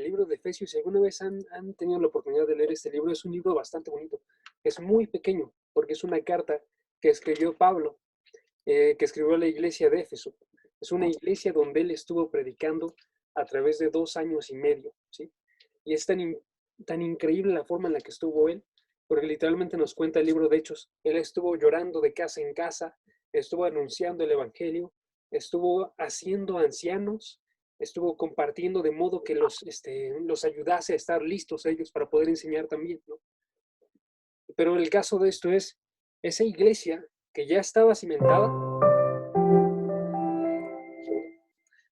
libro de Efesios. Si alguna vez han tenido la oportunidad de leer este libro, es un libro bastante bonito. Es muy pequeño, porque es una carta que escribió Pablo, que escribió a la iglesia de Éfeso. Es una iglesia donde él estuvo predicando a través de 2 años y medio, ¿sí? Y es tan increíble la forma en la que estuvo él, porque literalmente nos cuenta el libro de Hechos. Él estuvo llorando de casa en casa, estuvo anunciando el evangelio, estuvo haciendo ancianos, estuvo compartiendo de modo que los ayudase a estar listos ellos para poder enseñar también, ¿no? Pero el caso de esto es, esa iglesia que ya estaba cimentada,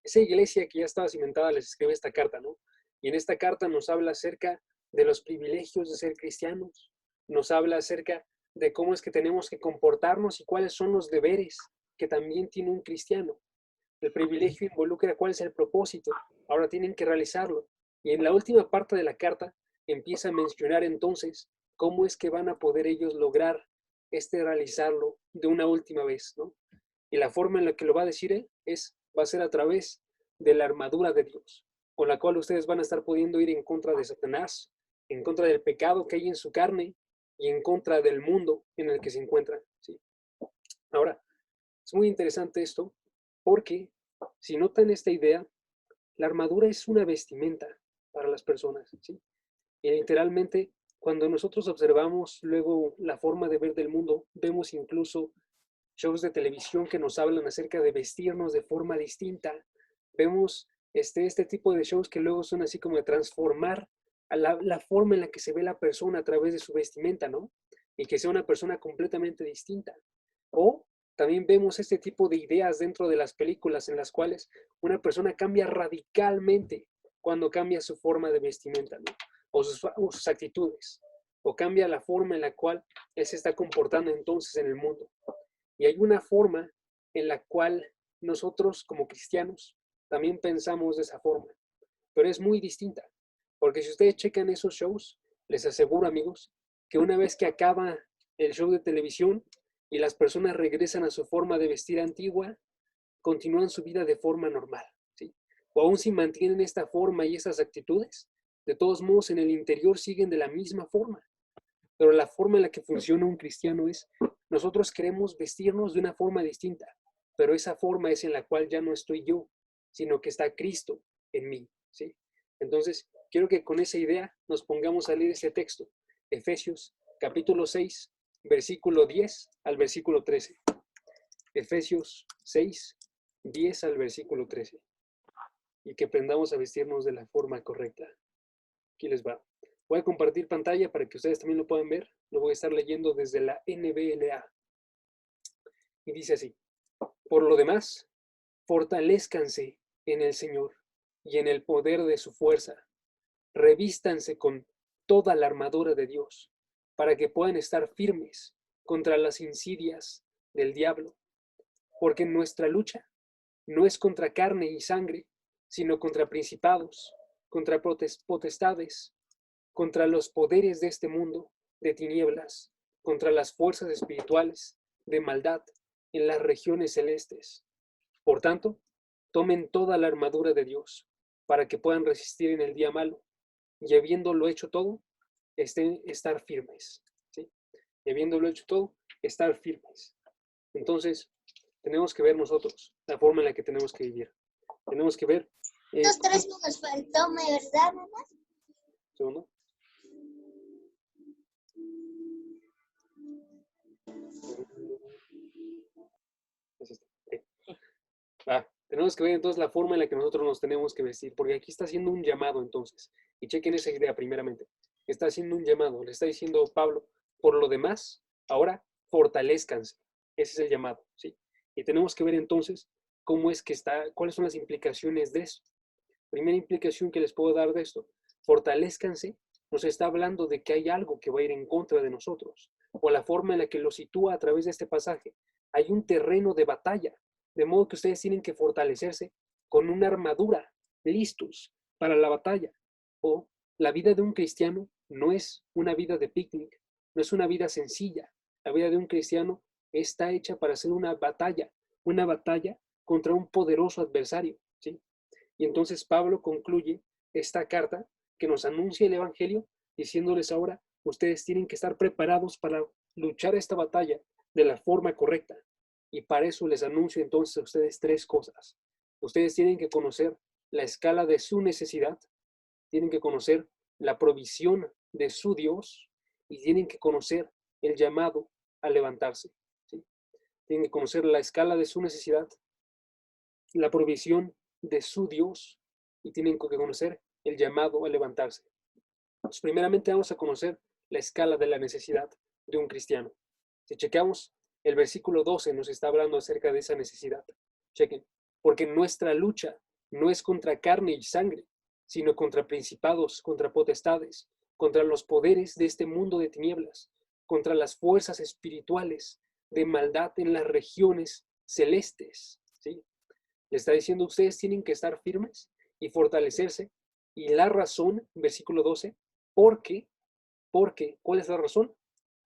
esa iglesia que ya estaba cimentada les escribe esta carta, ¿no? Y en esta carta nos habla acerca de los privilegios de ser cristianos, nos habla acerca de cómo es que tenemos que comportarnos y cuáles son los deberes que también tiene un cristiano. El privilegio involucra cuál es el propósito, ahora tienen que realizarlo. Y en la última parte de la carta empieza a mencionar entonces cómo es que van a poder ellos lograr realizarlo de una última vez, ¿no? Y la forma en la que lo va a decir va a ser a través de la armadura de Dios, con la cual ustedes van a estar pudiendo ir en contra de Satanás, en contra del pecado que hay en su carne y en contra del mundo en el que se encuentran, ¿sí? Ahora, es muy interesante esto porque si notan esta idea, la armadura es una vestimenta para las personas, ¿sí? Y literalmente, cuando nosotros observamos luego la forma de ver del mundo, vemos incluso shows de televisión que nos hablan acerca de vestirnos de forma distinta. Vemos este tipo de shows que luego son así como de transformar a la forma en la que se ve la persona a través de su vestimenta, ¿no? Y que sea una persona completamente distinta. O también vemos este tipo de ideas dentro de las películas en las cuales una persona cambia radicalmente cuando cambia su forma de vestimenta, ¿no? O sus actitudes, o cambia la forma en la cual él se está comportando entonces en el mundo. Y hay una forma en la cual nosotros como cristianos también pensamos de esa forma, pero es muy distinta, porque si ustedes checan esos shows, les aseguro, amigos, que una vez que acaba el show de televisión y las personas regresan a su forma de vestir antigua, continúan su vida de forma normal, ¿sí? O aún si mantienen esta forma y esas actitudes, de todos modos en el interior siguen de la misma forma. Pero la forma en la que funciona un cristiano es, nosotros queremos vestirnos de una forma distinta, pero esa forma es en la cual ya no estoy yo, sino que está Cristo en mí, ¿sí? Entonces, quiero que con esa idea nos pongamos a leer ese texto, Efesios capítulo 6, versículo 10 al versículo 13. Efesios 6, 10 al versículo 13. Y que aprendamos a vestirnos de la forma correcta. Aquí les va. Voy a compartir pantalla para que ustedes también lo puedan ver. Lo voy a estar leyendo desde la NBLA. Y dice así: por lo demás, fortalezcanse en el Señor y en el poder de su fuerza. Revístanse con toda la armadura de Dios, para que puedan estar firmes contra las insidias del diablo. Porque nuestra lucha no es contra carne y sangre, sino contra principados, contra potestades, contra los poderes de este mundo de tinieblas, contra las fuerzas espirituales de maldad en las regiones celestes. Por tanto, tomen toda la armadura de Dios para que puedan resistir en el día malo y habiéndolo hecho todo, estar firmes, ¿sí? Y habiéndolo hecho todo, estar firmes. Entonces, tenemos que ver nosotros la forma en la que tenemos que vivir. Tenemos que ver... Estos tres nos faltó, ¿verdad, mamá? Segundo. Tenemos que ver entonces la forma en la que nosotros nos tenemos que vestir, porque aquí está haciendo un llamado entonces. Y chequen esa idea primeramente. Está haciendo un llamado, le está diciendo Pablo, por lo demás, ahora fortalezcanse. Ese es el llamado, ¿sí? Y tenemos que ver entonces cómo es que está, cuáles son las implicaciones de eso. Primera implicación que les puedo dar de esto, fortalezcanse, nos está hablando de que hay algo que va a ir en contra de nosotros, o la forma en la que lo sitúa a través de este pasaje. Hay un terreno de batalla, de modo que ustedes tienen que fortalecerse con una armadura, listos para la batalla. O la vida de un cristiano no es una vida de picnic, no es una vida sencilla. La vida de un cristiano está hecha para ser una batalla contra un poderoso adversario, ¿sí? Y entonces Pablo concluye esta carta que nos anuncia el Evangelio, diciéndoles ahora, ustedes tienen que estar preparados para luchar esta batalla de la forma correcta. Y para eso les anuncio entonces a ustedes tres cosas. Ustedes tienen que conocer la escala de su necesidad, tienen que conocer la provisión de su Dios y tienen que conocer el llamado a levantarse. ¿Sí? Tienen que conocer la escala de su necesidad, la provisión de su Dios y tienen que conocer el llamado a levantarse. Pues primeramente vamos a conocer la escala de la necesidad de un cristiano. Si checamos, el versículo 12 nos está hablando acerca de esa necesidad. Chequen, porque nuestra lucha no es contra carne y sangre, sino contra principados, contra potestades, contra los poderes de este mundo de tinieblas, contra las fuerzas espirituales de maldad en las regiones celestes. ¿Sí? Le está diciendo, ustedes tienen que estar firmes y fortalecerse. Y la razón, versículo 12, porque, ¿cuál es la razón?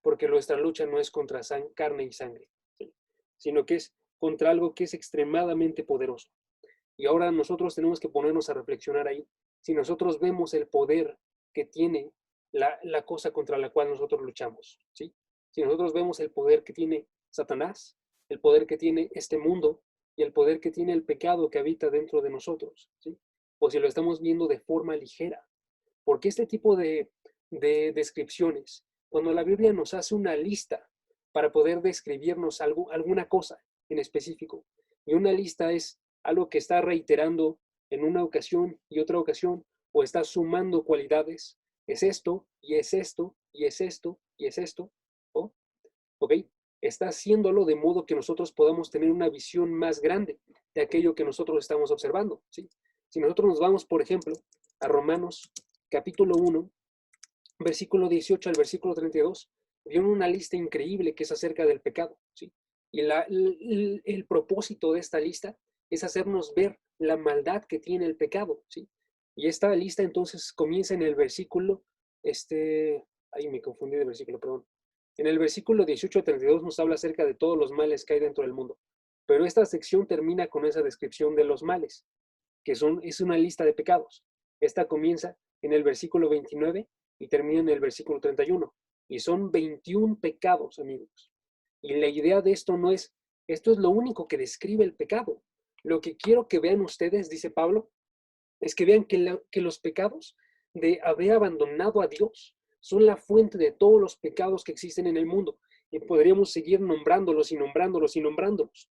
Porque nuestra lucha no es contra carne y sangre, ¿sí? Sino que es contra algo que es extremadamente poderoso. Y ahora nosotros tenemos que ponernos a reflexionar ahí. Si nosotros vemos el poder que tiene la cosa contra la cual nosotros luchamos, ¿sí? Si nosotros vemos el poder que tiene Satanás, el poder que tiene este mundo y el poder que tiene el pecado que habita dentro de nosotros, ¿sí? O si lo estamos viendo de forma ligera. Porque este tipo de descripciones, cuando la Biblia nos hace una lista para poder describirnos alguna cosa en específico, y una lista es algo que está reiterando en una ocasión y otra ocasión, o está sumando cualidades, es esto, y es esto, y es esto, y es esto, ¿oh? ¿Ok? Está haciéndolo de modo que nosotros podamos tener una visión más grande de aquello que nosotros estamos observando, ¿sí? Si nosotros nos vamos, por ejemplo, a Romanos capítulo 1, versículo 18 al versículo 32, viene una lista increíble que es acerca del pecado, ¿sí? Y el propósito de esta lista es hacernos ver la maldad que tiene el pecado, ¿sí? Y esta lista entonces comienza en el versículo, ahí me confundí de versículo, perdón. En el versículo 18 a 32 nos habla acerca de todos los males que hay dentro del mundo. Pero esta sección termina con esa descripción de los males, que es una lista de pecados. Esta comienza en el versículo 29 y termina en el versículo 31. Y son 21 pecados, amigos. Y la idea de esto no es, esto es lo único que describe el pecado. Lo que quiero que vean ustedes, dice Pablo, es que vean que los pecados de haber abandonado a Dios son la fuente de todos los pecados que existen en el mundo. Y podríamos seguir nombrándolos y nombrándolos y nombrándolos.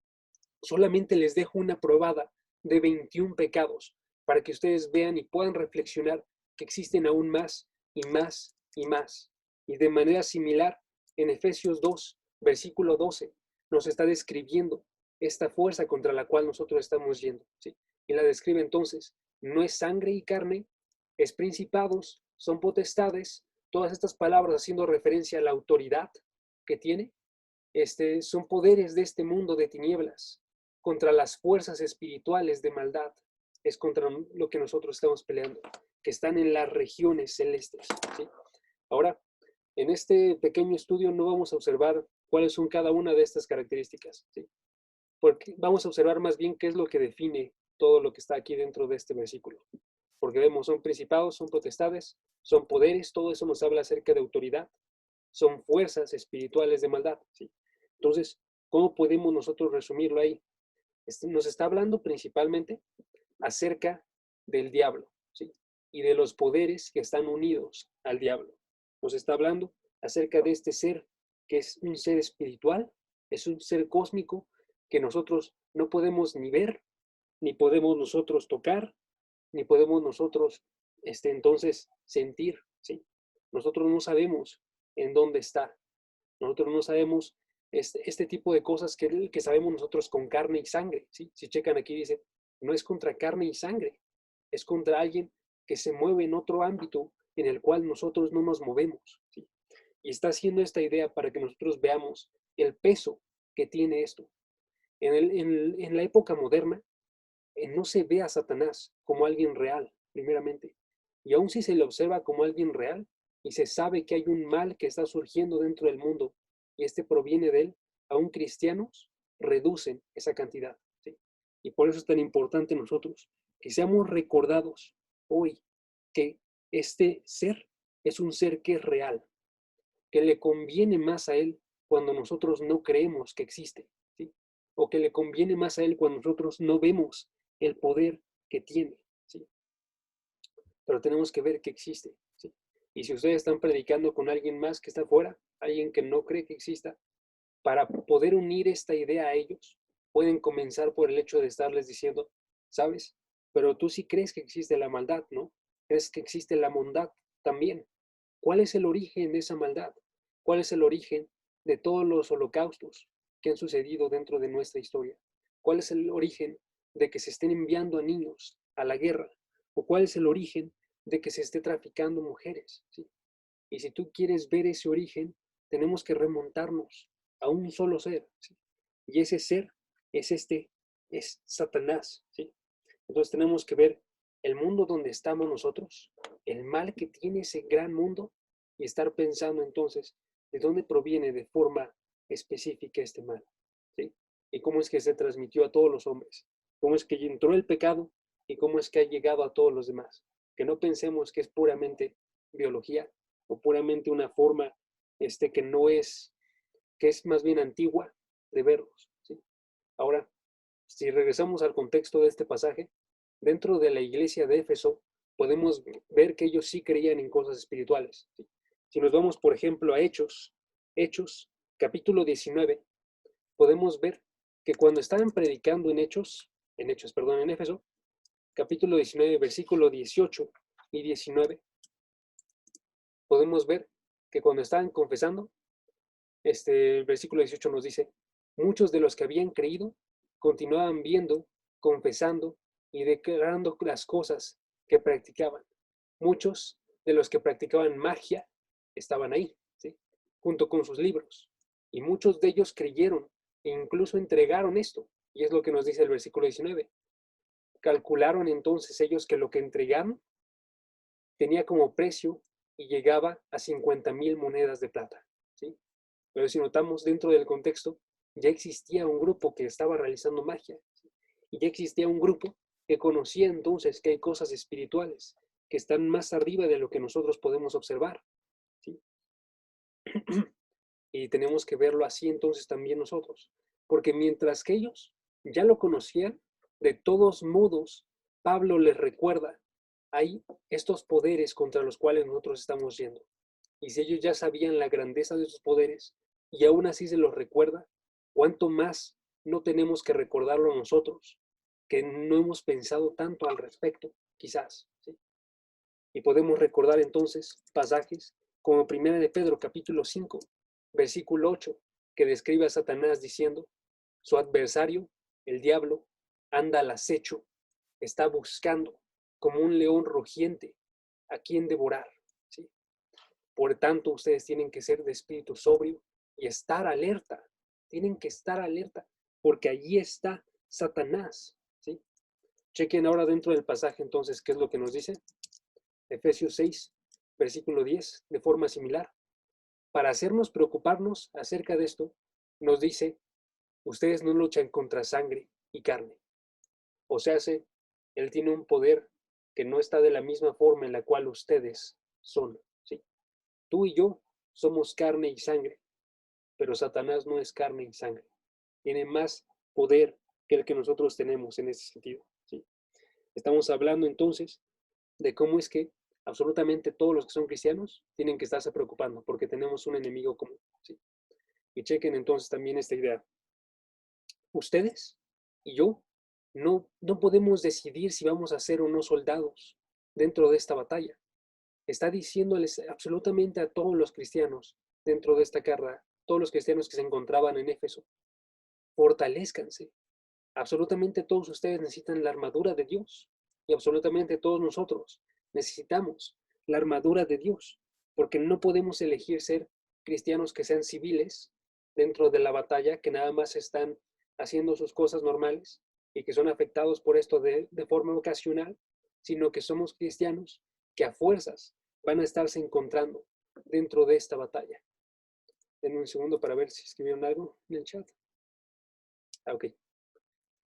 Solamente les dejo una probada de 21 pecados para que ustedes vean y puedan reflexionar que existen aún más y más y más. Y de manera similar, en Efesios 2, versículo 12, nos está describiendo esta fuerza contra la cual nosotros estamos yendo, ¿sí? Y la describe entonces, no es sangre y carne, es principados, son potestades, todas estas palabras haciendo referencia a la autoridad que tiene, son poderes de este mundo de tinieblas, contra las fuerzas espirituales de maldad, es contra lo que nosotros estamos peleando, que están en las regiones celestes, ¿sí? Ahora, en este pequeño estudio no vamos a observar cuáles son cada una de estas características, ¿sí? Porque vamos a observar más bien qué es lo que define todo lo que está aquí dentro de este versículo. Porque vemos, son principados, son potestades, son poderes, todo eso nos habla acerca de autoridad, son fuerzas espirituales de maldad, ¿sí? Entonces, ¿cómo podemos nosotros resumirlo ahí? Nos está hablando principalmente acerca del diablo, ¿sí? Y de los poderes que están unidos al diablo. Nos está hablando acerca de este ser que es un ser espiritual, es un ser cósmico que nosotros no podemos ni ver, ni podemos nosotros tocar, ni podemos nosotros entonces sentir, ¿sí? Nosotros no sabemos en dónde está. Nosotros no sabemos este tipo de cosas que sabemos nosotros con carne y sangre, ¿sí? Si checan aquí dice, no es contra carne y sangre, es contra alguien que se mueve en otro ámbito en el cual nosotros no nos movemos, ¿sí? Y está haciendo esta idea para que nosotros veamos el peso que tiene esto. En la época moderna, no se ve a Satanás como alguien real, primeramente. Y aun si se le observa como alguien real y se sabe que hay un mal que está surgiendo dentro del mundo y este proviene de él, aún cristianos reducen esa cantidad, ¿sí? Y por eso es tan importante nosotros que seamos recordados hoy que este ser es un ser que es real, que le conviene más a él cuando nosotros no creemos que existe, ¿sí? O que le conviene más a él cuando nosotros no vemos el poder que tiene, ¿sí? Pero tenemos que ver que existe, ¿sí? Y si ustedes están predicando con alguien más que está afuera, alguien que no cree que exista, para poder unir esta idea a ellos, pueden comenzar por el hecho de estarles diciendo, ¿sabes? Pero tú sí crees que existe la maldad, ¿no? ¿Crees que existe la bondad también? ¿Cuál es el origen de esa maldad? ¿Cuál es el origen de todos los holocaustos que han sucedido dentro de nuestra historia? ¿Cuál es el origen de que se estén enviando a niños a la guerra? ¿O cuál es el origen de que se esté traficando mujeres? ¿Sí? Y si tú quieres ver ese origen, tenemos que remontarnos a un solo ser, ¿sí? Y ese ser es es Satanás, ¿sí? Entonces tenemos que ver el mundo donde estamos nosotros, el mal que tiene ese gran mundo y estar pensando entonces de dónde proviene de forma específica este mal, ¿sí? Y cómo es que se transmitió a todos los hombres, cómo es que entró el pecado y cómo es que ha llegado a todos los demás. Que no pensemos que es puramente biología o puramente una forma que no es, que es más bien antigua de verlos, ¿sí? Ahora, si regresamos al contexto de este pasaje, dentro de la iglesia de Éfeso podemos ver que ellos sí creían en cosas espirituales, ¿sí? Si nos vamos, por ejemplo, a Hechos, capítulo 19, podemos ver que cuando estaban predicando en Éfeso, capítulo 19, versículo 18 y 19, podemos ver que cuando estaban confesando, el versículo 18 nos dice, muchos de los que habían creído continuaban viendo, confesando y declarando las cosas que practicaban. Muchos de los que practicaban magia estaban ahí, ¿sí? Junto con sus libros. Y muchos de ellos creyeron e incluso entregaron esto. Y es lo que nos dice el versículo 19. Calcularon entonces ellos que lo que entregaron tenía como precio y llegaba a 50,000 monedas de plata, ¿sí? Pero si notamos dentro del contexto, ya existía un grupo que estaba realizando magia, ¿sí? Y ya existía un grupo que conocía entonces que hay cosas espirituales que están más arriba de lo que nosotros podemos observar, ¿sí? Y tenemos que verlo así entonces también nosotros, porque mientras que ellos ya lo conocían, de todos modos, Pablo les recuerda, hay estos poderes contra los cuales nosotros estamos yendo. Y si ellos ya sabían la grandeza de esos poderes y aún así se los recuerda, ¿cuánto más no tenemos que recordarlo nosotros, que no hemos pensado tanto al respecto, quizás, ¿sí? Y podemos recordar entonces pasajes como 1 de Pedro capítulo 5, versículo 8, que describe a Satanás diciendo, su adversario, el diablo, anda al acecho, está buscando como un león rugiente a quien devorar, ¿sí? Por tanto, ustedes tienen que ser de espíritu sobrio y estar alerta. Tienen que estar alerta, porque allí está Satanás, ¿sí? Chequen ahora dentro del pasaje entonces qué es lo que nos dice. Efesios 6, versículo 10, de forma similar. Para hacernos preocuparnos acerca de esto, nos dice, ustedes no luchan contra sangre y carne. O sea, él tiene un poder que no está de la misma forma en la cual ustedes son, ¿sí? Tú y yo somos carne y sangre, pero Satanás no es carne y sangre. Tiene más poder que el que nosotros tenemos en ese sentido, ¿sí? Estamos hablando entonces de cómo es que absolutamente todos los que son cristianos tienen que estarse preocupando porque tenemos un enemigo común, ¿sí? Y chequen entonces también esta idea. Ustedes y yo no podemos decidir si vamos a ser o no soldados dentro de esta batalla. Está diciéndoles absolutamente a todos los cristianos dentro de esta carga, todos los cristianos que se encontraban en Éfeso, fortalezcanse. Absolutamente todos ustedes necesitan la armadura de Dios y absolutamente todos nosotros necesitamos la armadura de Dios, porque no podemos elegir ser cristianos que sean civiles dentro de la batalla, que nada más están haciendo sus cosas normales y que son afectados por esto de forma ocasional, sino que somos cristianos que a fuerzas van a estarse encontrando dentro de esta batalla. Denme un segundo para ver si escribieron algo en el chat. Ok.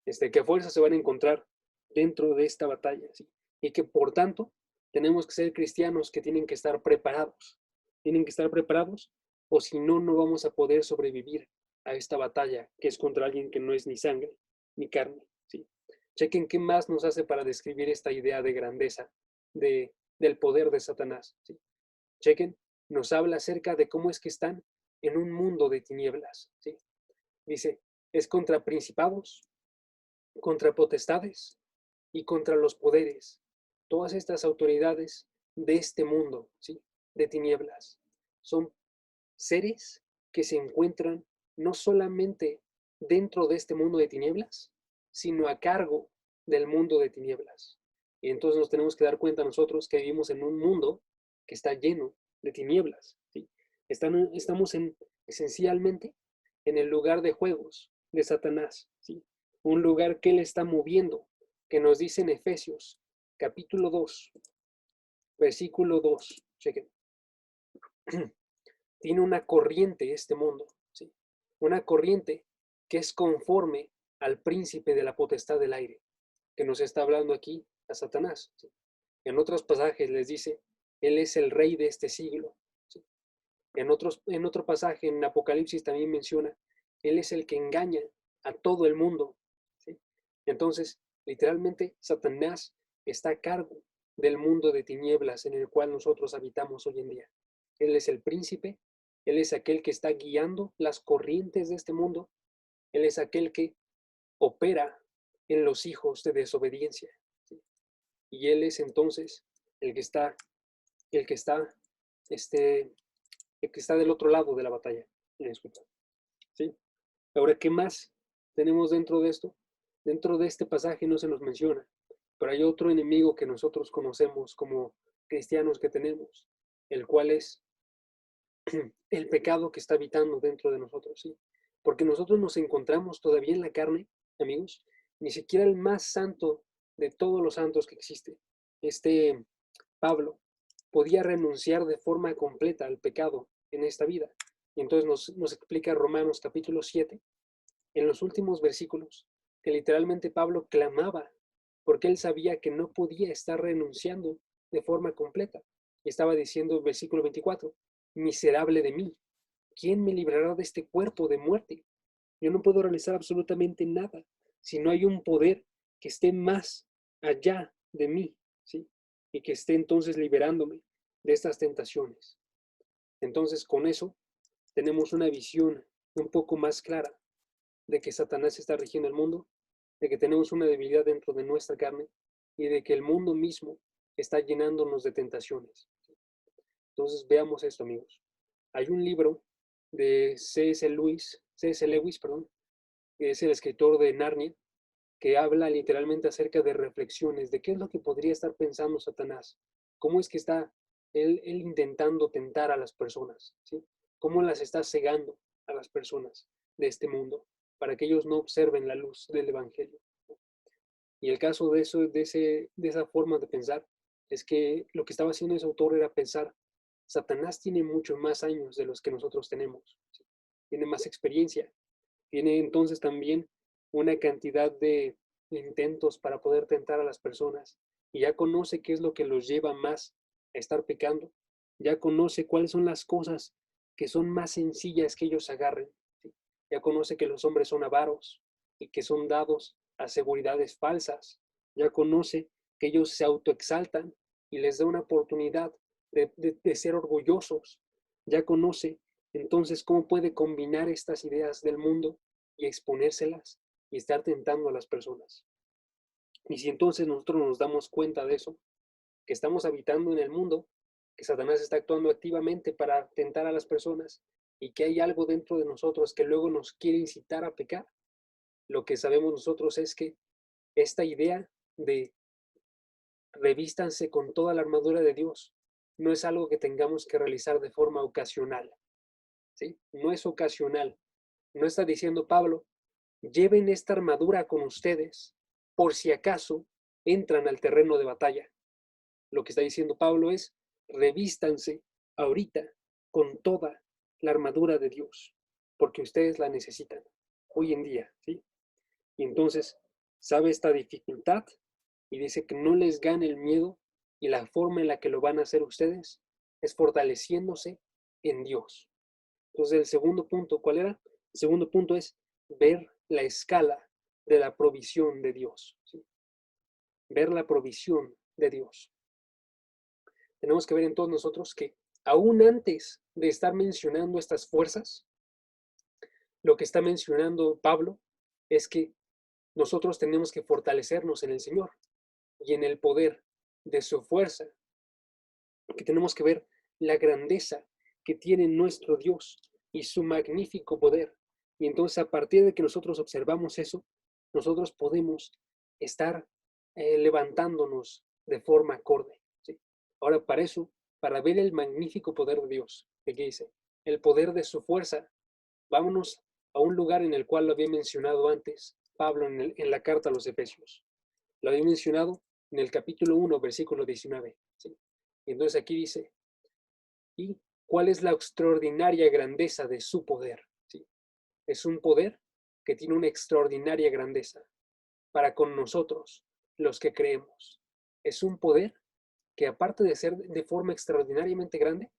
Que a fuerza se van a encontrar dentro de esta batalla, ¿sí? Y que por tanto Tenemos que ser cristianos que tienen que estar preparados. Tienen que estar preparados o si no, no vamos a poder sobrevivir a esta batalla que es contra alguien que no es ni sangre ni carne. ¿Sí? Chequen qué más nos hace para describir esta idea de grandeza, del poder de Satanás. ¿Sí? Chequen, nos habla acerca de cómo es que están en un mundo de tinieblas. ¿Sí? Dice, es contra principados, contra potestades y contra los poderes. Todas estas autoridades de este mundo, ¿sí? De tinieblas, son seres que se encuentran no solamente dentro de este mundo de tinieblas, sino a cargo del mundo de tinieblas. Y entonces nos tenemos que dar cuenta nosotros que vivimos en un mundo que está lleno de tinieblas. ¿Sí? Estamos esencialmente en el lugar de juegos de Satanás. ¿Sí? Un lugar que él está moviendo, que nos dice en Efesios, capítulo 2, versículo 2. Chequen. Tiene una corriente este mundo, ¿sí? Una corriente que es conforme al príncipe de la potestad del aire, que nos está hablando aquí a Satanás. ¿Sí? En otros pasajes les dice, él es el rey de este siglo. ¿Sí? En otro pasaje, en Apocalipsis también menciona, él es el que engaña a todo el mundo. ¿Sí? Entonces, literalmente, Satanás está a cargo del mundo de tinieblas en el cual nosotros habitamos hoy en día. Él es el príncipe, él es aquel que está guiando las corrientes de este mundo, él es aquel que opera en los hijos de desobediencia. ¿Sí? Y él es entonces el que está, el que está, este, el que está del otro lado de la batalla. ¿Sí? Ahora, ¿qué más tenemos dentro de esto? Dentro de este pasaje no se nos menciona, pero hay otro enemigo que nosotros conocemos como cristianos que tenemos, el cual es el pecado que está habitando dentro de nosotros, ¿sí? Porque nosotros nos encontramos todavía en la carne, amigos, ni siquiera el más santo de todos los santos que existe, Pablo, podía renunciar de forma completa al pecado en esta vida. Y entonces nos explica Romanos capítulo 7, en los últimos versículos, que literalmente Pablo clamaba porque él sabía que no podía estar renunciando de forma completa. Y estaba diciendo, versículo 24, miserable de mí, ¿quién me librará de este cuerpo de muerte? Yo no puedo realizar absolutamente nada si no hay un poder que esté más allá de mí, ¿sí? Y que esté entonces liberándome de estas tentaciones. Entonces, con eso tenemos una visión un poco más clara de que Satanás está rigiendo el mundo, de que tenemos una debilidad dentro de nuestra carne y de que el mundo mismo está llenándonos de tentaciones. Entonces, veamos esto, amigos. Hay un libro de C.S. Lewis, perdón, que es el escritor de Narnia, que habla literalmente acerca de reflexiones, de qué es lo que podría estar pensando Satanás, cómo es que está él intentando tentar a las personas, ¿sí? Cómo las está cegando a las personas de este mundo, para que ellos no observen la luz del Evangelio. Y el caso de eso, de esa forma de pensar, es que lo que estaba haciendo ese autor era pensar, Satanás tiene muchos más años de los que nosotros tenemos, ¿sí? Tiene más experiencia, tiene entonces también una cantidad de intentos para poder tentar a las personas y ya conoce qué es lo que los lleva más a estar pecando, ya conoce cuáles son las cosas que son más sencillas que ellos agarren, ¿sí? Ya conoce que los hombres son avaros y que son dados a seguridades falsas, ya conoce que ellos se autoexaltan y les da una oportunidad de ser orgullosos, ya conoce entonces cómo puede combinar estas ideas del mundo y exponérselas y estar tentando a las personas. Y si entonces nosotros nos damos cuenta de eso, que estamos habitando en el mundo, que Satanás está actuando activamente para tentar a las personas y que hay algo dentro de nosotros que luego nos quiere incitar a pecar, lo que sabemos nosotros es que esta idea de revístanse con toda la armadura de Dios no es algo que tengamos que realizar de forma ocasional, ¿sí? No es ocasional. No está diciendo Pablo, lleven esta armadura con ustedes por si acaso entran al terreno de batalla. Lo que está diciendo Pablo es, revístanse ahorita con toda la armadura de Dios, porque ustedes la necesitan hoy en día, ¿sí? Y entonces sabe esta dificultad y dice que no les gane el miedo Y la forma en la que lo van a hacer ustedes es fortaleciéndose en Dios. Entonces, el segundo punto, ¿cuál era? El segundo punto es ver la escala de la provisión de Dios. ¿Sí? Ver la provisión de Dios. Tenemos que ver en todos nosotros que aún antes de estar mencionando estas fuerzas, lo que está mencionando Pablo es que nosotros tenemos que fortalecernos en el Señor y en el poder de su fuerza, que tenemos que ver la grandeza que tiene nuestro Dios y su magnífico poder. Y entonces a partir de que nosotros observamos eso, nosotros podemos estar levantándonos de forma acorde. ¿Sí? Ahora, para eso, para ver el magnífico poder de Dios, ¿qué dice? El poder de su fuerza, vámonos a un lugar en el cual lo había mencionado antes Pablo en la carta a los Efesios. Lo había mencionado en el capítulo 1, versículo 19. ¿Sí? Y entonces aquí dice, ¿y cuál es la extraordinaria grandeza de su poder? ¿Sí? Es un poder que tiene una extraordinaria grandeza para con nosotros, los que creemos. Es un poder que aparte de ser de forma extraordinariamente grande,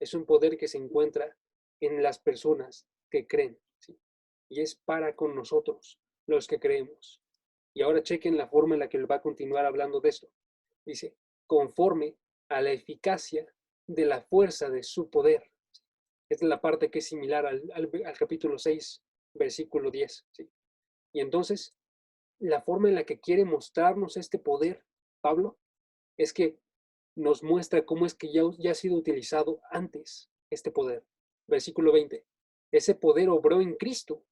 es un poder que se encuentra en las personas que creen. ¿Sí? Y es para con nosotros, los que creemos. Y ahora chequen la forma en la que él va a continuar hablando de esto. Dice, conforme a la eficacia de la fuerza de su poder. Esta es la parte que es similar al capítulo 6, versículo 10. ¿Sí? Y entonces, la forma en la que quiere mostrarnos este poder, Pablo, es que nos muestra cómo es que ya ha sido utilizado antes este poder. Versículo 20. Ese poder obró en Cristo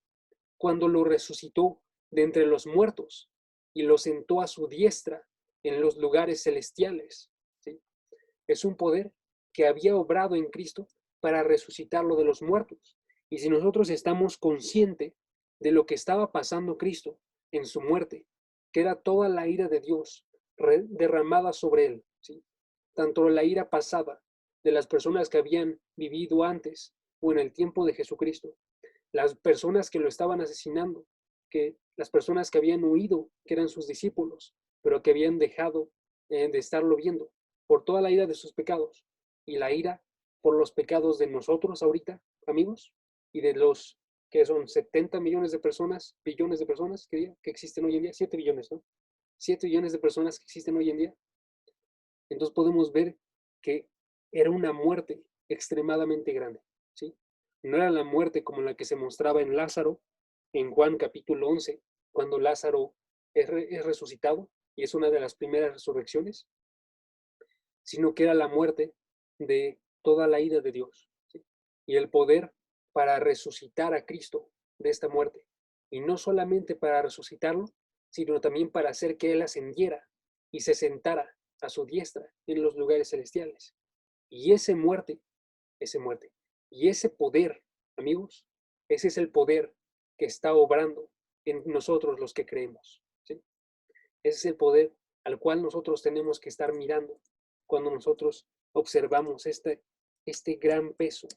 cuando lo resucitó de entre los muertos y lo sentó a su diestra en los lugares celestiales. ¿Sí? Es un poder que había obrado en Cristo para resucitarlo de los muertos. Y si nosotros estamos conscientes de lo que estaba pasando Cristo en su muerte, que era toda la ira de Dios derramada sobre él, ¿sí? Tanto la ira pasada de las personas que habían vivido antes o en el tiempo de Jesucristo, las personas que lo estaban asesinando, que las personas que habían huido, que eran sus discípulos, pero que habían dejado de estarlo viendo, por toda la ira de sus pecados y la ira por los pecados de nosotros ahorita, amigos, y de los que son 70 millones de personas, billones de personas que existen hoy en día, 7 billones, ¿no? 7 billones de personas que existen hoy en día. Entonces podemos ver que era una muerte extremadamente grande, ¿sí? No era la muerte como la que se mostraba en Lázaro, en Juan capítulo 11, cuando Lázaro es resucitado y es una de las primeras resurrecciones, sino que era la muerte de toda la ira de Dios, ¿sí? Y el poder para resucitar a Cristo de esta muerte. Y no solamente para resucitarlo, sino también para hacer que Él ascendiera y se sentara a su diestra en los lugares celestiales. Y ese muerte, y ese poder, amigos, ese es el poder que está obrando en nosotros los que creemos, ¿sí? Ese es el poder al cual nosotros tenemos que estar mirando cuando nosotros observamos este gran peso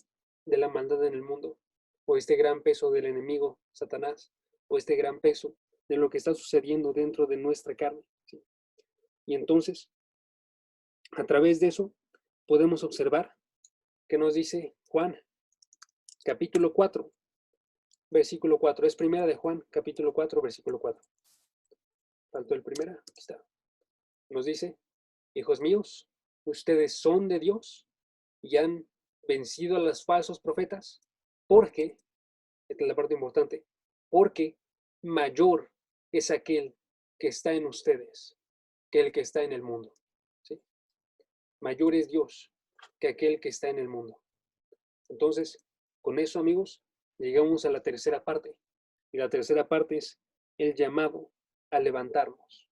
de la maldad en el mundo, o este gran peso del enemigo, Satanás, o este gran peso de lo que está sucediendo dentro de nuestra carne, ¿sí? Y entonces, a través de eso, podemos observar que nos dice Juan, capítulo 4, versículo 4. Es primera de Juan, capítulo 4, versículo 4. Faltó el primera, aquí está. Nos dice, hijos míos, ustedes son de Dios y han vencido a los falsos profetas, porque, esta es la parte importante, porque mayor es aquel que está en ustedes que el que está en el mundo. ¿Sí? Mayor es Dios que aquel que está en el mundo. Entonces, con eso, amigos, llegamos a la tercera parte. Y la tercera parte es el llamado a levantarnos.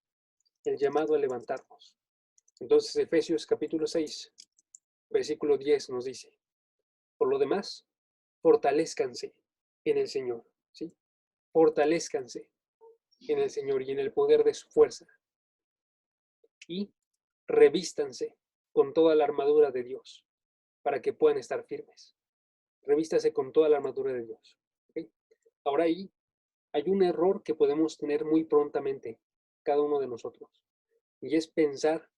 El llamado a levantarnos. Entonces, Efesios capítulo 6, versículo 10 nos dice, por lo demás, fortalezcanse en el Señor, ¿sí? Fortalezcanse en el Señor y en el poder de su fuerza. Y revístanse con toda la armadura de Dios para que puedan estar firmes. Revístase con toda la armadura de Dios. ¿Okay? Ahora ahí hay un error que podemos tener muy prontamente cada uno de nosotros, y es pensar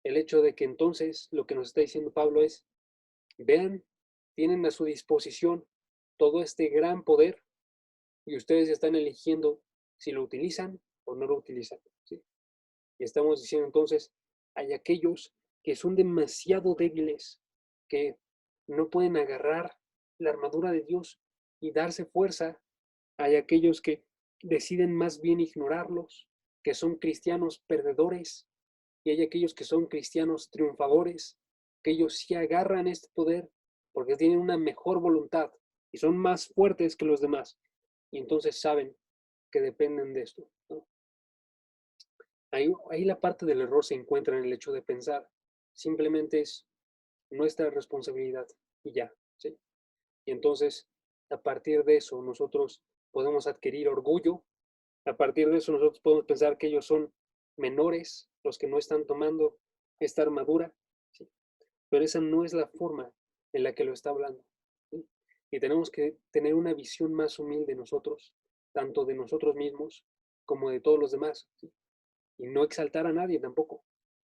El hecho de que entonces lo que nos está diciendo Pablo es, vean, tienen a su disposición todo este gran poder y ustedes están eligiendo si lo utilizan o no lo utilizan, ¿sí? Y estamos diciendo entonces, hay aquellos que son demasiado débiles, que no pueden agarrar la armadura de Dios y darse fuerza. Hay aquellos que deciden más bien ignorarlos, que son cristianos perdedores, y hay aquellos que son cristianos triunfadores, que ellos sí agarran este poder porque tienen una mejor voluntad y son más fuertes que los demás. Y entonces saben que dependen de esto, ¿no? Ahí la parte del error se encuentra en el hecho de pensar. Simplemente es nuestra responsabilidad y ya, ¿sí? Y entonces, a partir de eso, nosotros podemos adquirir orgullo. A partir de eso, nosotros podemos pensar que ellos son menores, los que no están tomando esta armadura, ¿sí? Pero esa no es la forma en la que lo está hablando, ¿sí? Y tenemos que tener una visión más humilde de nosotros, tanto de nosotros mismos como de todos los demás, ¿sí? Y no exaltar a nadie tampoco,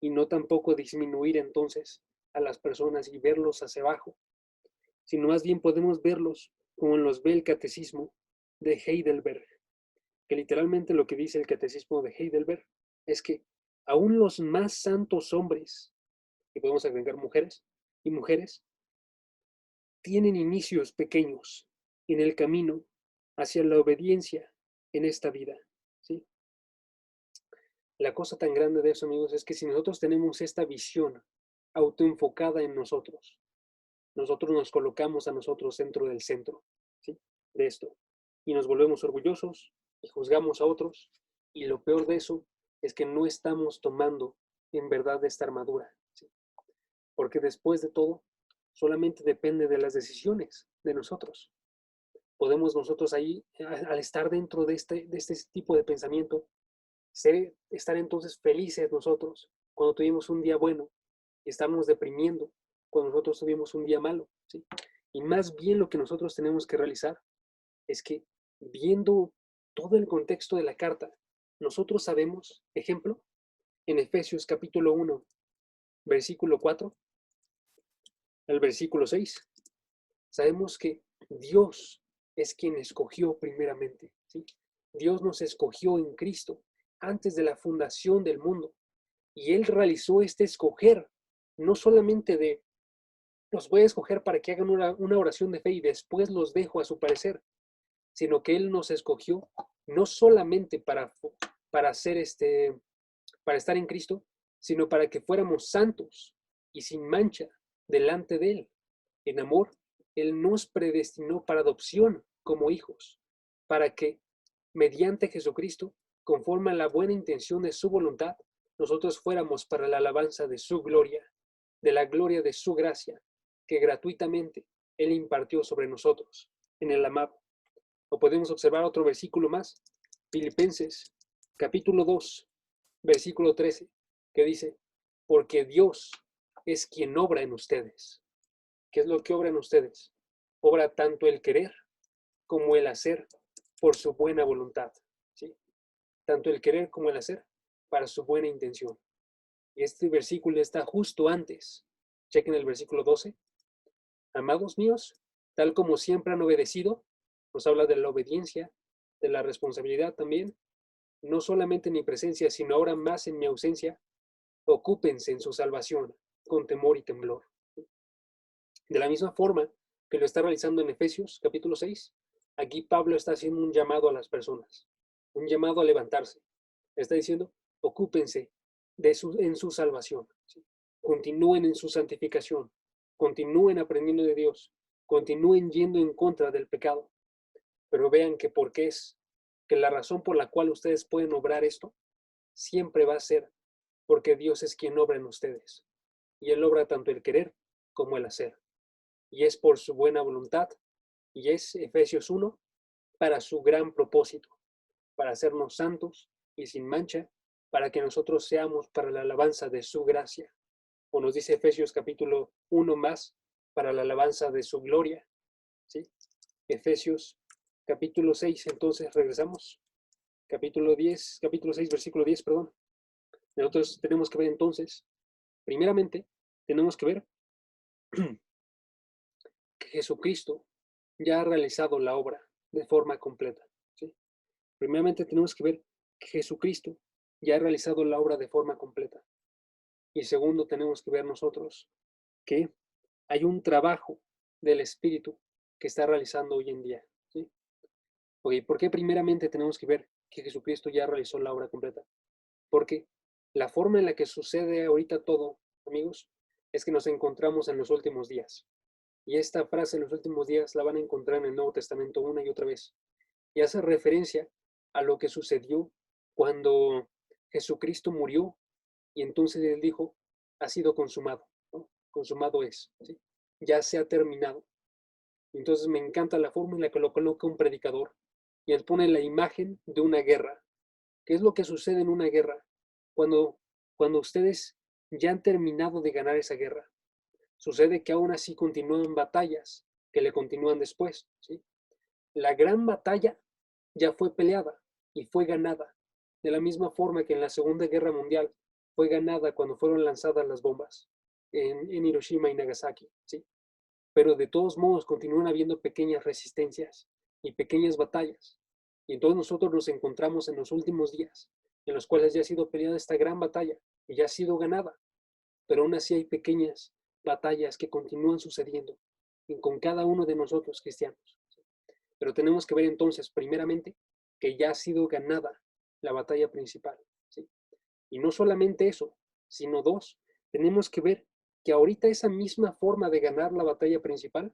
y no tampoco disminuir entonces a las personas y verlos hacia abajo, sino más bien podemos verlos como los ve el catecismo de Heidelberg, que literalmente lo que dice el catecismo de Heidelberg es que aún los más santos hombres, y podemos agregar mujeres y mujeres, tienen inicios pequeños en el camino hacia la obediencia en esta vida, ¿sí? La cosa tan grande de eso, amigos, es que si nosotros tenemos esta visión autoenfocada en nosotros, nosotros nos colocamos a nosotros dentro del centro, ¿sí? De esto. Y nos volvemos orgullosos y juzgamos a otros. Y lo peor de eso es que no estamos tomando en verdad esta armadura, ¿sí? Porque después de todo, solamente depende de las decisiones de nosotros. Podemos nosotros ahí, al estar dentro de este tipo de pensamiento, estar entonces felices nosotros cuando tuvimos un día bueno y estarnos deprimiendo cuando nosotros tuvimos un día malo, ¿sí? Y más bien lo que nosotros tenemos que realizar es que viendo todo el contexto de la carta, nosotros sabemos, ejemplo, en Efesios capítulo 1, versículo 4 al versículo 6, sabemos que Dios es quien escogió primeramente, ¿sí? Dios nos escogió en Cristo antes de la fundación del mundo. Y Él realizó este escoger, no solamente de, los voy a escoger para que hagan una oración de fe y después los dejo a su parecer, sino que Él nos escogió no solamente para hacer para estar en Cristo, sino para que fuéramos santos y sin mancha delante de Él. En amor, Él nos predestinó para adopción como hijos, para que, mediante Jesucristo, conforme a la buena intención de su voluntad, nosotros fuéramos para la alabanza de su gloria, de la gloria de su gracia, que gratuitamente Él impartió sobre nosotros en el amado. O podemos observar otro versículo más, Filipenses, capítulo 2, versículo 13, que dice, porque Dios es quien obra en ustedes. ¿Qué es lo que obra en ustedes? Obra tanto el querer como el hacer por su buena voluntad, ¿sí? Tanto el querer como el hacer para su buena intención. Y este versículo está justo antes. Chequen el versículo 12. Amados míos, tal como siempre han obedecido, nos habla de la obediencia, de la responsabilidad también, no solamente en mi presencia, sino ahora más en mi ausencia, ocúpense en su salvación con temor y temblor. De la misma forma que lo está realizando en Efesios capítulo 6, aquí Pablo está haciendo un llamado a las personas, un llamado a levantarse. Está diciendo, ocúpense en su salvación, ¿sí? Continúen en su santificación, continúen aprendiendo de Dios, continúen yendo en contra del pecado, pero vean que porque es que la razón por la cual ustedes pueden obrar esto siempre va a ser porque Dios es quien obra en ustedes, y Él obra tanto el querer como el hacer, y es por su buena voluntad, y es Efesios 1, para su gran propósito, para hacernos santos y sin mancha, para que nosotros seamos para la alabanza de su gracia. O nos dice Efesios capítulo 1 más, para la alabanza de su gloria, ¿sí? Efesios capítulo 6, entonces regresamos. Capítulo 6, versículo 10, perdón. Nosotros tenemos que ver entonces Primeramente, tenemos que ver que Jesucristo ya ha realizado la obra de forma completa. ¿Sí? Primeramente, tenemos que ver que Jesucristo ya ha realizado la obra de forma completa. Y segundo, tenemos que ver nosotros que hay un trabajo del Espíritu que está realizando hoy en día. ¿Sí? Oye, ¿por qué primeramente tenemos que ver que Jesucristo ya realizó la obra completa? Porque la forma en la que sucede ahorita todo, amigos, es que nos encontramos en los últimos días. Y esta frase en los últimos días la van a encontrar en el Nuevo Testamento una y otra vez. Y hace referencia a lo que sucedió cuando Jesucristo murió y entonces él dijo, ha sido consumado, ¿no? Consumado es, ¿sí? Ya se ha terminado. Entonces me encanta la forma en la que lo coloca un predicador y él pone la imagen de una guerra. ¿Qué es lo que sucede en una guerra? Cuando ustedes ya han terminado de ganar esa guerra, sucede que aún así continúan batallas que le continúan después, ¿sí? La gran batalla ya fue peleada y fue ganada, de la misma forma que en la Segunda Guerra Mundial fue ganada cuando fueron lanzadas las bombas en Hiroshima y Nagasaki, ¿sí? Pero de todos modos continúan habiendo pequeñas resistencias y pequeñas batallas. Y entonces nosotros nos encontramos en los últimos días, en los cuales ya ha sido peleada esta gran batalla y ya ha sido ganada, pero aún así hay pequeñas batallas que continúan sucediendo con cada uno de nosotros cristianos. Pero tenemos que ver entonces, primeramente, que ya ha sido ganada la batalla principal, ¿sí? Y no solamente eso, sino dos, tenemos que ver que ahorita esa misma forma de ganar la batalla principal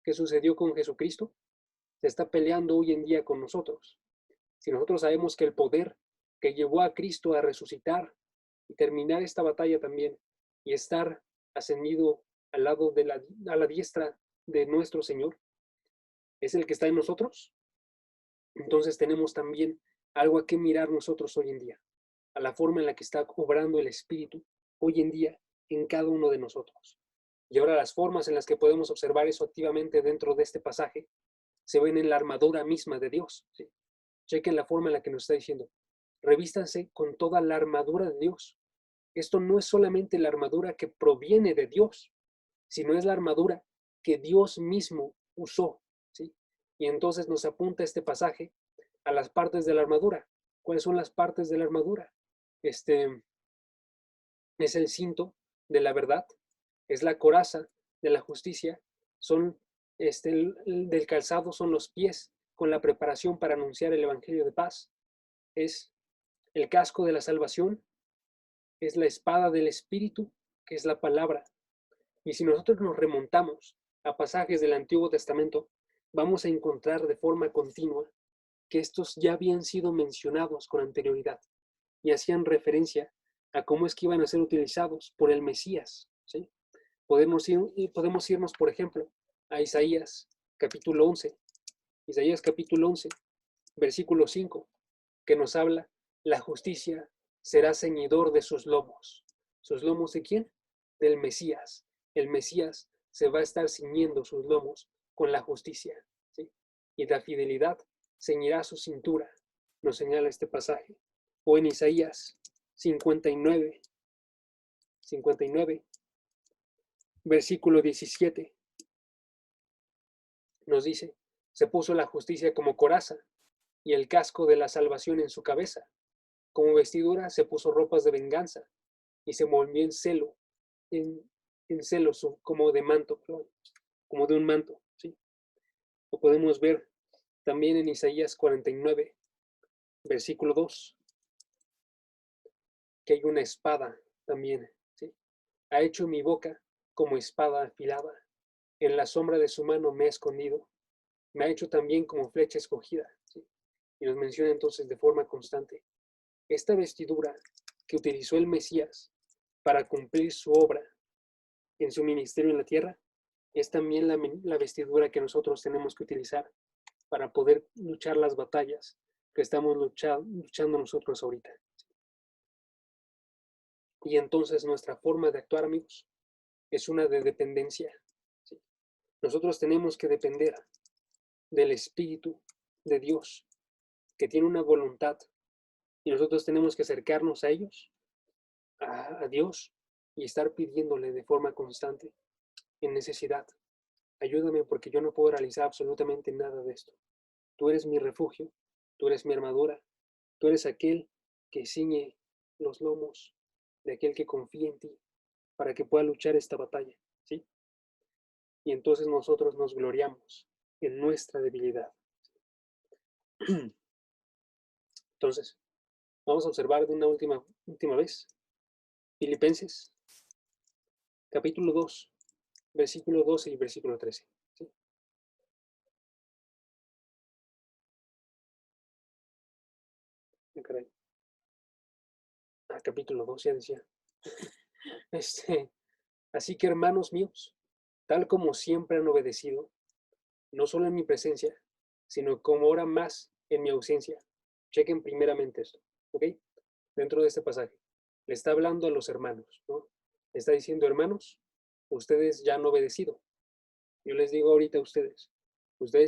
que sucedió con Jesucristo, se está peleando hoy en día con nosotros. Si nosotros sabemos que el poder que llevó a Cristo a resucitar y terminar esta batalla también y estar ascendido al lado de a la diestra de nuestro Señor, es el que está en nosotros, entonces tenemos también algo a qué mirar nosotros hoy en día, a la forma en la que está obrando el Espíritu hoy en día en cada uno de nosotros. Y ahora las formas en las que podemos observar eso activamente dentro de este pasaje se ven en la armadura misma de Dios. ¿Sí? Chequen la forma en la que nos está diciendo. Revístanse con toda la armadura de Dios. Esto no es solamente la armadura que proviene de Dios, sino es la armadura que Dios mismo usó. ¿Sí? Y entonces nos apunta este pasaje a las partes de la armadura. ¿Cuáles son las partes de la armadura? Es el cinto de la verdad, es la coraza de la justicia, son del calzado son los pies con la preparación para anunciar el evangelio de paz, es el casco de la salvación, es la espada del espíritu, que es la palabra. Y si nosotros nos remontamos a pasajes del Antiguo Testamento, vamos a encontrar de forma continua que estos ya habían sido mencionados con anterioridad y hacían referencia a cómo es que iban a ser utilizados por el Mesías. ¿Sí? Podemos irnos, por ejemplo, a Isaías capítulo 11. Isaías capítulo 11, versículo 5, que nos habla, la justicia será ceñidor de sus lomos. ¿Sus lomos de quién? Del Mesías. El Mesías se va a estar ciñendo sus lomos con la justicia. ¿Sí? Y la fidelidad ceñirá su cintura, nos señala este pasaje. O en Isaías 59, versículo 17, nos dice, se puso la justicia como coraza y el casco de la salvación en su cabeza. Como vestidura se puso ropas de venganza y se volvió en celo, en celo como de manto, como de un manto. ¿Sí? Lo podemos ver también en Isaías 49, versículo 2, que hay una espada también. ¿Sí? Ha hecho mi boca como espada afilada. En la sombra de su mano me ha escondido. Me ha hecho también como flecha escogida. ¿Sí? Y nos menciona entonces de forma constante. Esta vestidura que utilizó el Mesías para cumplir su obra en su ministerio en la tierra es también la vestidura que nosotros tenemos que utilizar para poder luchar las batallas que estamos luchando nosotros ahorita. Y entonces nuestra forma de actuar, amigos, es una de dependencia. ¿Sí? Nosotros tenemos que depender del Espíritu de Dios, que tiene una voluntad, y nosotros tenemos que acercarnos a ellos, a Dios, y estar pidiéndole de forma constante en necesidad. Ayúdame porque yo no puedo realizar absolutamente nada de esto. Tú eres mi refugio, tú eres mi armadura, tú eres aquel que ciñe los lomos de aquel que confía en ti para que pueda luchar esta batalla, ¿sí? Y entonces nosotros nos gloriamos en nuestra debilidad. Entonces, vamos a observar de una última vez Filipenses, capítulo 2, versículo 12 y versículo 13. ¿Sí? Caray. Capítulo 2 ya decía. Así que, hermanos míos, tal como siempre han obedecido, no solo en mi presencia, sino como ahora más en mi ausencia. Chequen primeramente esto, ¿ok? Dentro de este pasaje. Le está hablando a los hermanos, ¿no? Le está diciendo, hermanos, ustedes ya han obedecido. Yo les digo ahorita a ustedes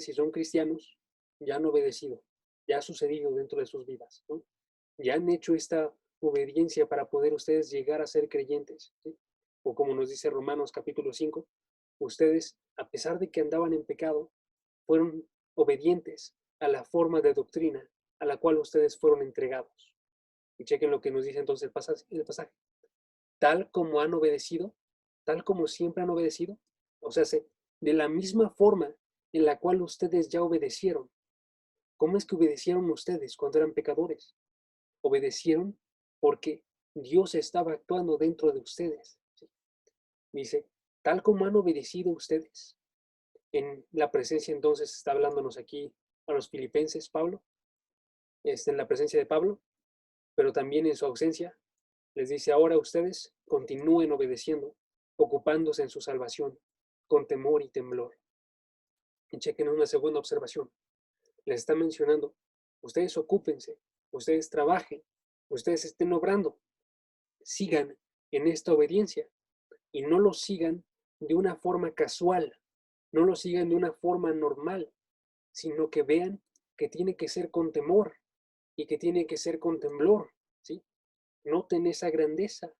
si son cristianos, ya han obedecido, ya ha sucedido dentro de sus vidas, ¿no? Ya han hecho esta obediencia para poder ustedes llegar a ser creyentes, ¿sí? O como nos dice Romanos capítulo 5, ustedes, a pesar de que andaban en pecado, fueron obedientes a la forma de doctrina a la cual ustedes fueron entregados. Y chequen lo que nos dice entonces el pasaje. Tal como han obedecido, tal como siempre han obedecido, o sea, de la misma forma en la cual ustedes ya obedecieron. ¿Cómo es que obedecieron ustedes cuando eran pecadores? Obedecieron porque Dios estaba actuando dentro de ustedes. ¿Sí? Dice, tal como han obedecido ustedes. En la presencia entonces está hablándonos aquí a los filipenses, Pablo, en la presencia de Pablo, pero también en su ausencia, les dice, ahora ustedes continúen obedeciendo, ocupándose en su salvación, con temor y temblor. Y chequen una segunda observación. Les está mencionando, ustedes ocúpense, ustedes trabajen, ustedes estén obrando, sigan en esta obediencia y no lo sigan de una forma casual, no lo sigan de una forma normal, sino que vean que tiene que ser con temor y que tiene que ser con temblor, ¿sí? Noten esa grandeza,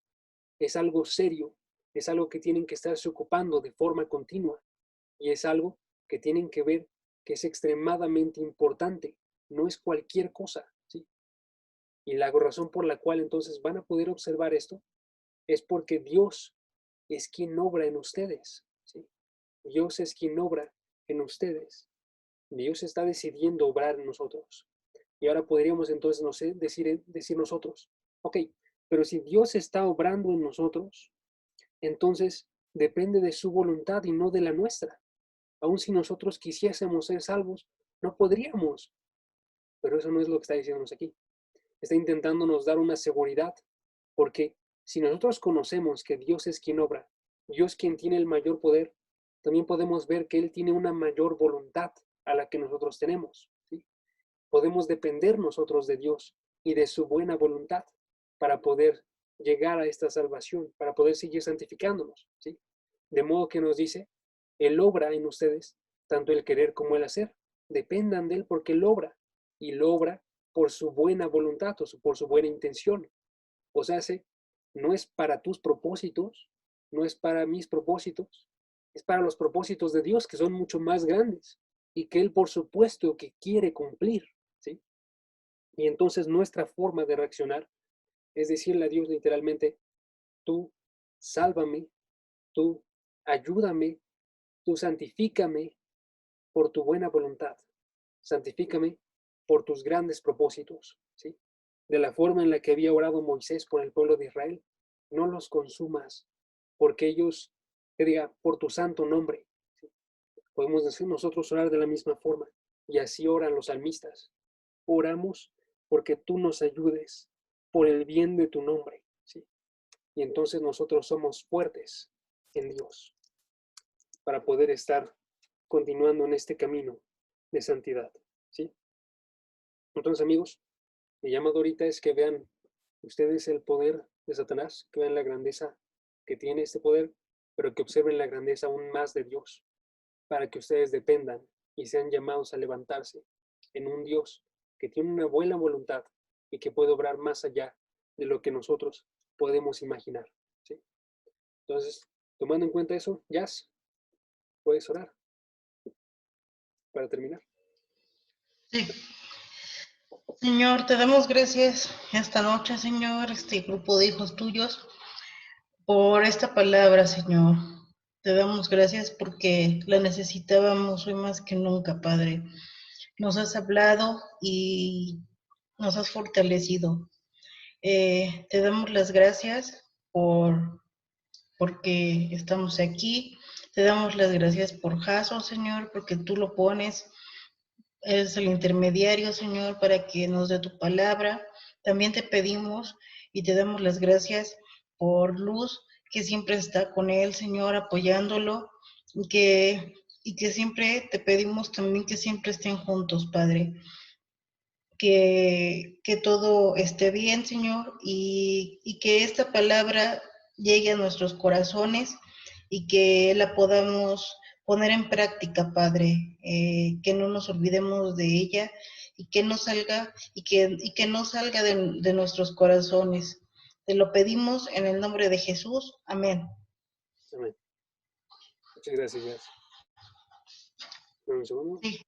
es algo serio, es algo que tienen que estarse ocupando de forma continua y es algo que tienen que ver que es extremadamente importante, no es cualquier cosa, ¿sí? Y la razón por la cual entonces van a poder observar esto es porque Dios es quien obra en ustedes, ¿sí? Dios es quien obra en ustedes. Dios está decidiendo obrar en nosotros. Y ahora podríamos entonces, no sé, decir nosotros, ok, pero si Dios está obrando en nosotros, entonces depende de su voluntad y no de la nuestra. Aun si nosotros quisiésemos ser salvos, no podríamos. Pero eso no es lo que está diciéndonos aquí. Está intentándonos dar una seguridad, porque si nosotros conocemos que Dios es quien obra, Dios quien tiene el mayor poder, también podemos ver que Él tiene una mayor voluntad a la que nosotros tenemos, ¿sí? Podemos depender nosotros de Dios y de su buena voluntad para poder llegar a esta salvación, para poder seguir santificándonos, ¿sí? De modo que nos dice, Él obra en ustedes, tanto el querer como el hacer. Dependan de Él porque Él obra, y lo obra por su buena voluntad o por su buena intención. O sea, no es para tus propósitos, no es para mis propósitos, es para los propósitos de Dios que son mucho más grandes y que Él por supuesto que quiere cumplir, ¿sí? Y entonces nuestra forma de reaccionar es decirle a Dios literalmente, tú sálvame, tú ayúdame, tú santifícame por tu buena voluntad, santifícame por tus grandes propósitos, ¿sí? De la forma en la que había orado Moisés por el pueblo de Israel, no los consumas, porque ellos, te diga, por tu santo nombre, ¿sí? Podemos decir nosotros orar de la misma forma, y así oran los salmistas. Oramos porque tú nos ayudes por el bien de tu nombre, ¿sí? Y entonces nosotros somos fuertes en Dios para poder estar continuando en este camino de santidad, ¿sí? Entonces, amigos, mi llamado ahorita es que vean ustedes el poder de Satanás, que vean la grandeza que tiene este poder, pero que observen la grandeza aún más de Dios, para que ustedes dependan y sean llamados a levantarse en un Dios que tiene una buena voluntad y que puede obrar más allá de lo que nosotros podemos imaginar, ¿sí? Entonces, tomando en cuenta eso, Jazz, puedes orar para terminar. Sí. Señor, te damos gracias esta noche, Señor, este grupo de hijos tuyos, por esta palabra, Señor. Te damos gracias porque la necesitábamos hoy más que nunca, Padre. Nos has hablado y nos has fortalecido. Te damos las gracias porque estamos aquí. Te damos las gracias por Jaso, Señor, porque tú lo pones. Eres el intermediario, Señor, para que nos dé tu palabra. También te pedimos y te damos las gracias por Luz, que siempre está con él, Señor, apoyándolo, y que siempre te pedimos también que siempre estén juntos, Padre. Que todo esté bien, Señor, y que esta palabra llegue a nuestros corazones y que la podamos poner en práctica, Padre, que no nos olvidemos de ella y que no salga, y que no salga de nuestros corazones. Te lo pedimos en el nombre de Jesús. Amén. Amén. Muchas gracias, Jazz. Un segundo. Sí.